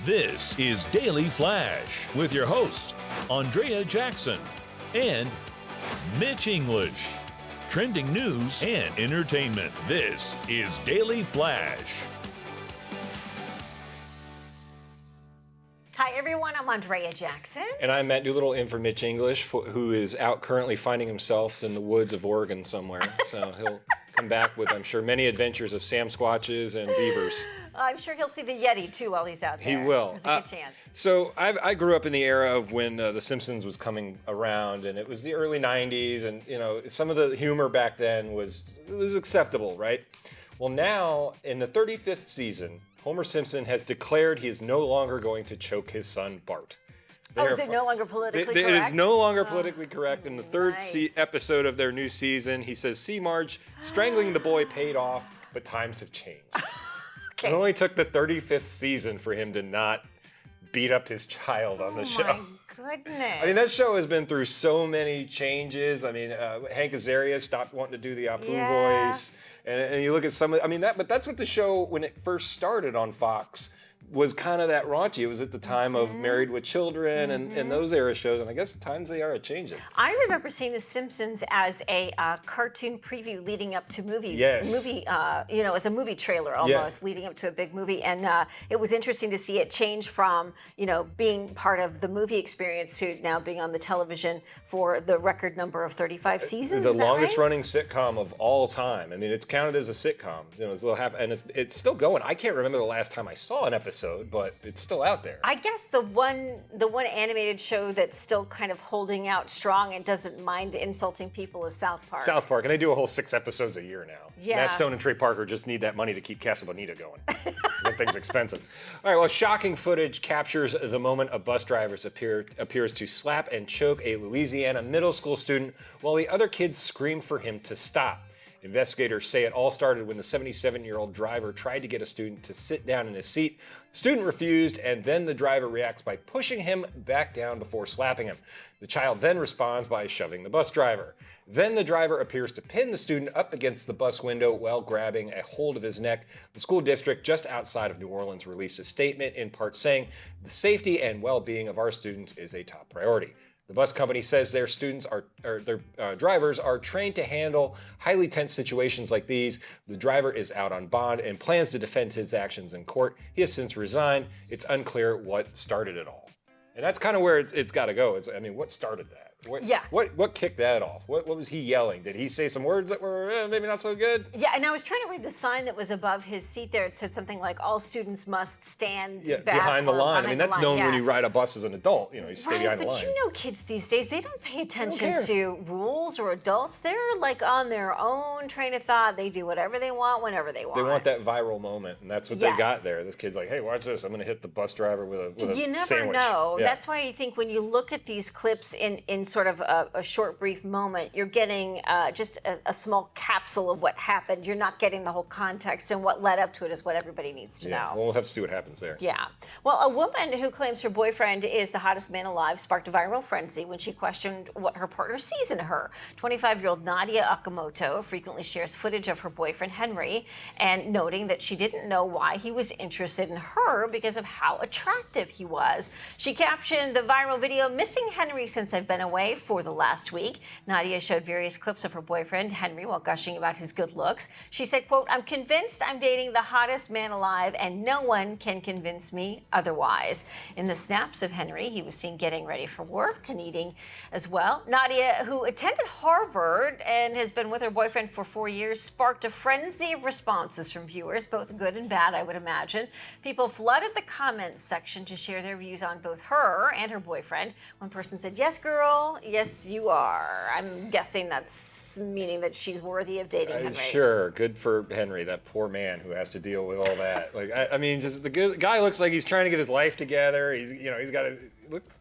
This is Daily Flash with your hosts, Andrea Jackson and Mitch English. Trending news and entertainment. This is Daily Flash. Hi, everyone. I'm Andrea Jackson. And I'm Matt Doolittle in for Mitch English, who is out currently finding himself in the woods of Oregon somewhere. So he'll come back with, I'm sure, many adventures of Sam Squatches and beavers. I'm sure he'll see the Yeti, too, while he's out there. He will. There's a good chance. So I grew up in the era of when The Simpsons was coming around, and it was the early 90s, and, you know, some of the humor back then was acceptable, right? Well, now, in the 35th season, Homer Simpson has declared he is no longer going to choke his son, Bart. Is it no longer politically correct? It is no longer politically correct. In the third nice. episode of their new season, he says, "See, Marge, strangling the boy paid off, but times have changed." Okay. It only took the 35th season for him to not beat up his child on the show. My goodness. I mean, that show has been through so many changes. I mean, Hank Azaria stopped wanting to do the Apu voice. And you look at some of, but that's what the show, when it first started on Fox, was kind of that raunchy. It was at the time of Married with Children and those era shows, and I guess times they are changing. I remember seeing The Simpsons as a cartoon preview leading up to movie, as a movie trailer almost, leading up to a big movie, and it was interesting to see it change from, being part of the movie experience to now being on the television for the record number of 35 seasons. The longest running sitcom of all time. I mean, it's counted as a sitcom. It's still going. I can't remember the last time I saw an episode, but it's still out there. I guess the one animated show that's still kind of holding out strong and doesn't mind insulting people is South Park. South Park, and they do a whole 6 episodes a year now. Yeah. Matt Stone and Trey Parker just need that money to keep Casa Bonita going. That thing's expensive. All right, well, shocking footage captures the moment a bus driver appears to slap and choke a Louisiana middle school student while the other kids scream for him to stop. Investigators say it all started when the 77-year-old driver tried to get a student to sit down in his seat. The student refused, and then the driver reacts by pushing him back down before slapping him. The child then responds by shoving the bus driver. Then the driver appears to pin the student up against the bus window while grabbing a hold of his neck. The school district just outside of New Orleans released a statement in part saying, "The safety and well-being of our students is a top priority." The bus company says their drivers are trained to handle highly tense situations like these. The driver is out on bond and plans to defend his actions in court. He has since resigned. It's unclear what started it all. And that's kind of where it's got to go. What started that? What kicked that off? What was he yelling? Did he say some words that were maybe not so good? Yeah, and I was trying to read the sign that was above his seat there. It said something like, "All students must stand back behind the line." That's known when you ride a bus as an adult. You stay behind the line. But kids these days, they don't pay attention to rules or adults. They're like on their own train of thought. They do whatever they want, whenever they want. They want that viral moment, and that's what they got there. This kid's like, "Hey, watch this. I'm going to hit the bus driver with a sandwich." You never know. Yeah. That's why I think when you look at these clips in sort of a short, brief moment, you're getting just a small capsule of what happened. You're not getting the whole context, and what led up to it is what everybody needs to know. Well, we'll have to see what happens there. Yeah. Well, a woman who claims her boyfriend is the hottest man alive sparked a viral frenzy when she questioned what her partner sees in her. 25-year-old Nadia Okamoto frequently shares footage of her boyfriend, Henry, and noting that she didn't know why he was interested in her because of how attractive he was. She captioned the viral video, "Missing Henry since I've been away for the last week." Nadia showed various clips of her boyfriend, Henry, while gushing about his good looks. She said, quote, "I'm convinced I'm dating the hottest man alive, and no one can convince me otherwise." In the snaps of Henry, he was seen getting ready for work and eating as well. Nadia, who attended Harvard and has been with her boyfriend for 4 years, sparked a frenzy of responses from viewers, both good and bad, I would imagine. People flooded the comments section to share their views on both her and her boyfriend. One person said, "Yes, girl, yes, you are." I'm guessing that's meaning that she's worthy of dating Henry. Sure, good for Henry, that poor man who has to deal with all that. Just the guy looks like he's trying to get his life together. He's got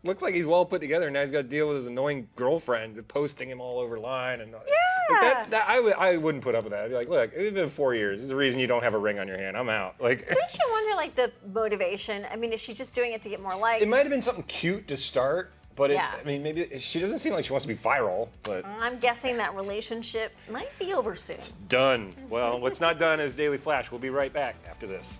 looks like he's well put together. Now he's got to deal with his annoying girlfriend posting him all over line, and I wouldn't put up with that. I'd be like, look, it's been 4 years. There's a reason you don't have a ring on your hand. I'm out. Don't you wonder the motivation? I mean, is she just doing it to get more likes? It might have been something cute to start. But maybe she doesn't seem like she wants to be viral. But I'm guessing that relationship might be over soon. It's done. Well, what's not done is Daily Flash. We'll be right back after this.